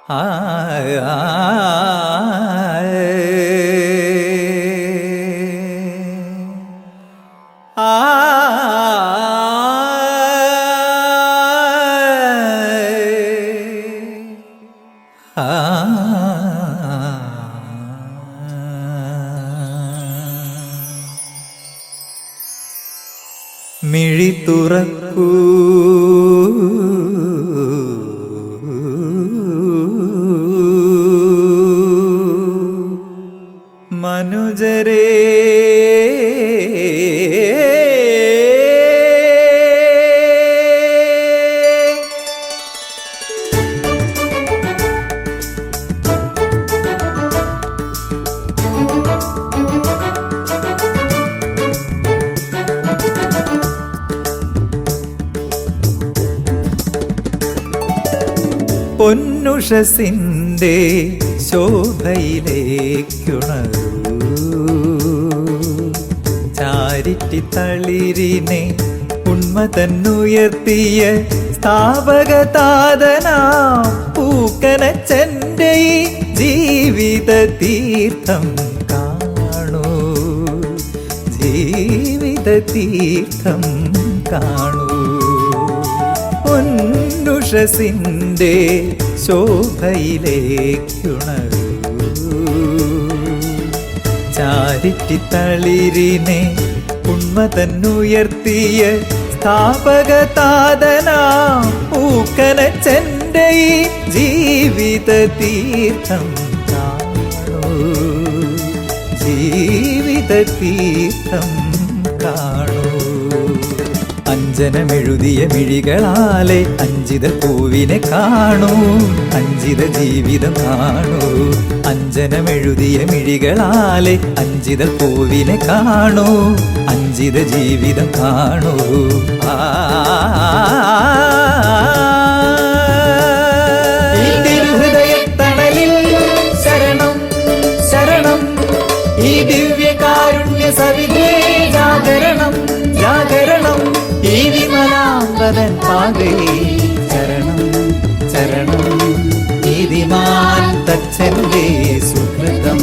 ആ ആ മിഴി തുറക്കൂ മനുജരേ പൊന്നുഷസിൻ്റെ ശോഭയിലേക്കുണരൂ ചാരിറ്റി തളിരിനെ ഉന്മതന്നുയർത്തിയ സ്ഥാപകതാതനാം പൂക്കനച്ചൻ്റെ ഈ ജീവിത തീർത്ഥം കാണൂ, ജീവിത തീർത്ഥം കാണൂ. പൊന്നുഷസിൻ്റെ ശോഭയിലേക്കുണരൂ ചാരിറ്റി തളിരിനെ ഉന്മതന്നുയർത്തിയ സ്ഥാപകതാതനാം പൂക്കനച്ചൻ്റെ ഈ ജീവിത തീർത്ഥം കാണൂ, ജീവിത തീർത്ഥം കാണൂ. അഞ്ജനമെഴുതിയ മിഴികളാലെ അഞ്ചിത പൂവിനെ കാണൂ, അഞ്ചിത ജീവിതം കാണൂ. അഞ്ജനമെഴുതിയ മിഴികളാലെ അഞ്ചിത പൂവിനെ കാണൂ, അഞ്ചിത ജീവിതം കാണൂ. ഈ തിരുഹൃദയത്തണലിൽ ശരണം ശരണം, ഈ ദിവ്യകാരുണ്യ സവിധേ ജാഗരണം ജാഗരണം. ഈ വിമലാംബരൻ പാതേ ചരണം ചരണം, നീതിമാൻ തച്ചന്റെ സുഹൃതം.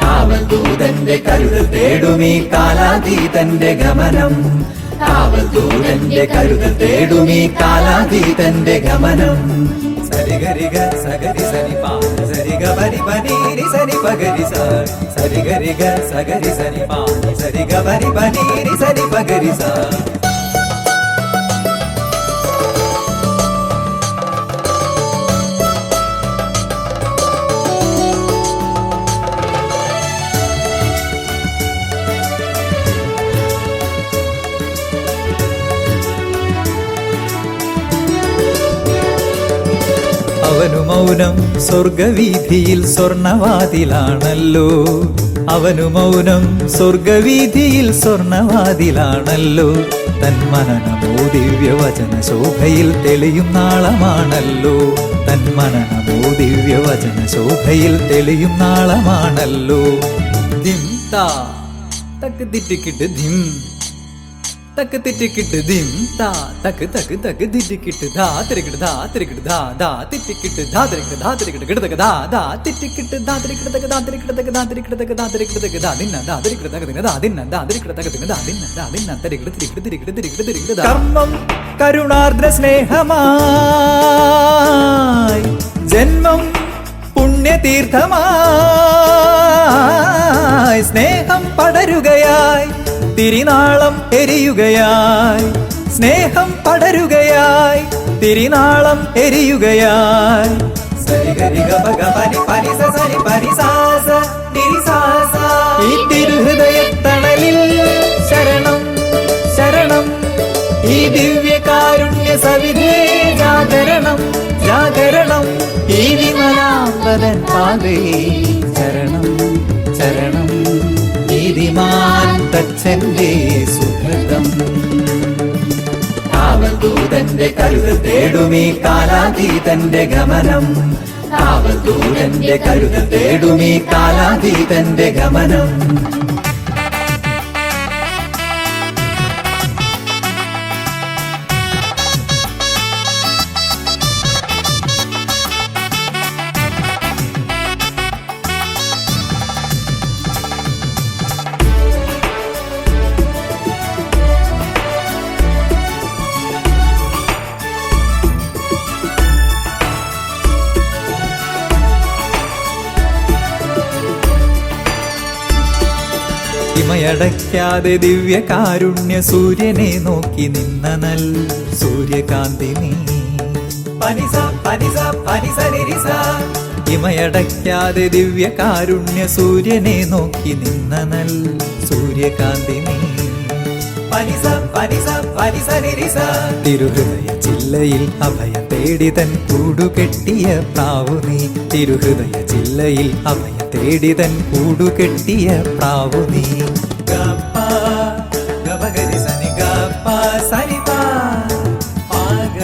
കാവൽദൂതന്റെ കരുതൽ തേടുമീ കാലാതീതന്റെ ഗമനം, കാവൽദൂതന്റെ കരുതൽ തേടുമീ കാലാതീതന്റെ ഗമനം. സരിഗരിഗ സഗരി സനി പാ സരിഗ ബരി ബനീരി സനി പഗരി സ സരിഗരിഗ സഗരി സനി പാ സരിഗ ബരി ബനീരി സനി പഗരി സ. അവനു മൗനം സ്വർഗവീഥിയിൽ സ്വർണവാതിലാണല്ലോ, അവനു മൗനം സ്വർഗവീഥിയിൽ സ്വർണവാതിലാണല്ലോ. തന്മനനമോ ദിവ്യവചന ശോഭയിൽ തെളിയും നാളമാണല്ലോ, തന്മനനമോ ദിവ്യവചന ശോഭയിൽ തെളിയും നാളമാണല്ലോ. ധിം താ തക്ക് തിറ്റിക്കിട്ട് ധിം തക്ക് തിറ്റിക്കിട്ട് ധിം താ തക്ക് തക്ക് തക്ക് തിറ്റിക്കിട്ട് ധാ തിരിക്കിട്ട് ധാ തിരിക്കിട്ട് ധാ ധാ തിറ്റിക്കിട്ട് ധാ തിരിക്കിട്ട് ധാ തിരിക്കിട്ട് കിടതക്ക് ധാ ധാ തിറ്റിക്കിട്ട് ധാ തിരിക്കിട്ട് തക്ക് ധാ തിരിക്കിട്ട് തക്ക് ധാ തിരിക്കിട്ട് തക്ക് ധാ തിരിക്കിട്ട് തക്ക് ധാ ദിന്ന ധാ തിരിക്കിട്ട് തക്ക് ദിന്ന ധാ ദിന്ന ധാ തിരിക്കിട്ട് തക്ക് ദിന്ന ധാ ദിന്ന ധാ ദിന്ന തിരിക്കിട്ട് തിരിക്കിട്ട് തിരിക്കിട്ട് തിരിക്കിട്ട് തിരിക്കിട്ട്. കർമ്മം കരുണാർദ്ര സ്നേഹമായി, ജന്മം പുണ്യതീർത്ഥമായി, സ്നേഹം പടരുകയായി തിരിനാളം എരിയുകയായി, സ്നേഹം പടരുകയായി തിരിനാളം എരിയുകയായി. ഈ തിരുഹൃദയത്തണലിൽ ശരണം ശരണം, ഈ ദിവ്യകാരുണ്യ സവിധേ ജാഗരണം ജാഗരണം. ഈ വിമലാംബരൻ പാതേ ചരണം ചരണം, നീതിമാൻ തച്ചന്റെ സുഹൃതം. കാവൽദൂതന്റെ കരുതൽ തേടുമീ കാലാതീതന്റെ ഗമനം, കാവൽദൂതന്റെ കരുതൽ തേടുമീ കാലാതീതന്റെ ഗമനം. ഇമയടയ്ക്കാതെ ദിവ്യ കാരുണ്യ സൂര്യനെ നോക്കി നിന്ന നൽ സൂര്യകാന്തി നീ. പനിസ പനിസ പനിസ നിരിസ. ഇമയടയ്ക്കാതെ ദിവ്യ കാരുണ്യ സൂര്യനെ നോക്കി നിന്ന നൽ സൂര്യകാന്തി നീ. പനിസ പനിസ പനിസ നിരിസ. തിരുഹൃദയ ചില്ലയിൽ അഭയം തേടി തൻ കൂടുകെട്ടിയ പ്രാവു നീ. തിരുഹൃദയ ചില്ലയിൽ അഭയം തേടി തൻ കൂടുകെട്ടിയ പ്രാവു നീ. ഗപ്പ ഗപഗരി സനി ഗപ്പ സനി പാ പാഗ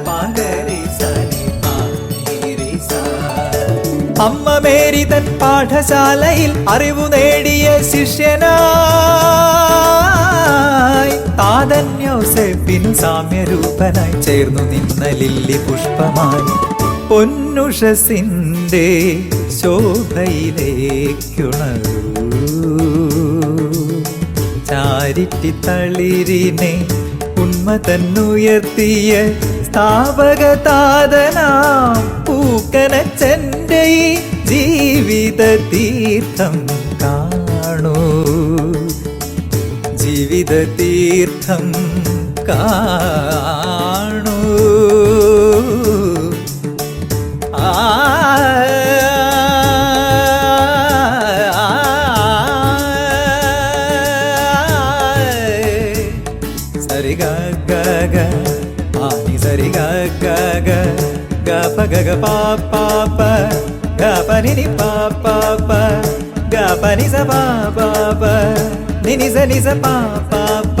പാഗരി സനി പാ നീരി സാ. അമ്മ മേരി തൻ പാഠശാലയിൽ അറിവു നേടിയ ശിഷ്യനായി താതൻ യോസേപ്പിനു സാമ്യരൂപനായി ചേർന്നു നിന്ന ലില്ലി പുഷ്പമായി പൊന്നുഷസിന്റെ ശോഭയിലേക്കുണരൂ. ചാരിറ്റി തളിരിനെ ഉന്മതന്നുയർത്തിയ സ്ഥാപക താതനാം പൂക്കനച്ചന്റെ ഈ ജീവിത തീർത്ഥം കാണൂ. ജീവിത തീർത്ഥം കാണൂ. സരി ഗ ഗ ഗ പാനി സരി ഗ ഗ ഗ ഗ പ ഗ ഗ പ പ പ ഗ പ നി നി പ പ പ ഗ പ നി സ പ പ പ നി നി സ പ പ പ.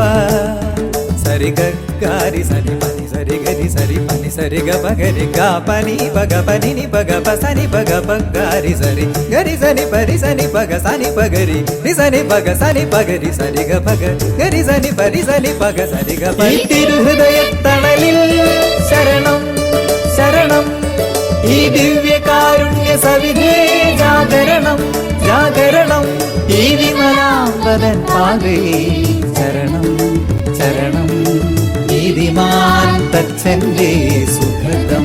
സരി ഗ ഗ രി സരി പ നി സരി ഗ രി സരി പ നി സരി ഗ പ ഗ രി ഗ പ നി പ ഗ പ നി നി പ ഗ പ സ നി പ ഗ പ ഗ രി സരി ഗ രി സ നി പ രി സ നി പ ഗ സ നി പ ഗ രി രി സ നി പ ഗ സ നി പ ഗ രി സരി ഗ പ ഗ ഗ രി സ നി പ രി സ നി പ ഗ സ നി ഗ പ. തിരുഹൃദയ തണലിൽ ശരണം ശരണം. ഈ ദിവ്യ കാരുണ്യ സവിധേ ജാഗരണം ജാഗരണം. ഈ വിമലാംബദൻ പാതേ ശരണം ശരണം. നീതിമാൻ തച്ചന്റെ സുഹൃതം.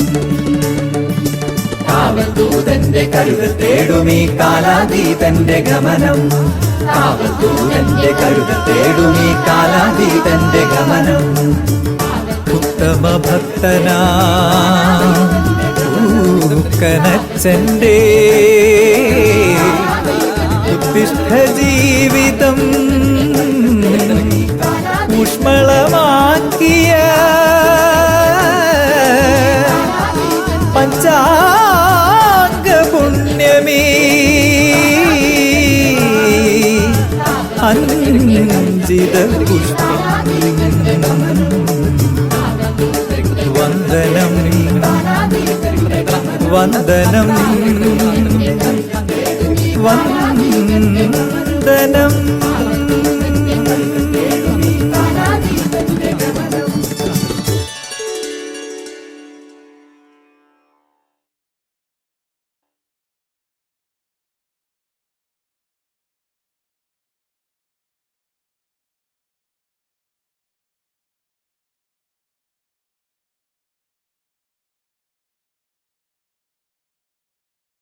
കാവൽദൂതന്റെ കരുതൽ തേടുമീ കാലാതീതന്റെ ഗമനം. കാവൽദൂതന്റെ കരുതൽ തേടുമീ കാലാതീതന്റെ ഗമനം. ഉത്തമ ഭക്തനാ പൂക്കനച്ചന്റെ ഉത്തിഷ്ഠ ജീവിതം ഊഷ്മളമാക്കിയ പഞ്ചാംഗ പുണ്യമേ അഞ്ജിത പുഷ്പം വന്ദനം വന്ദനം വന്ദനം.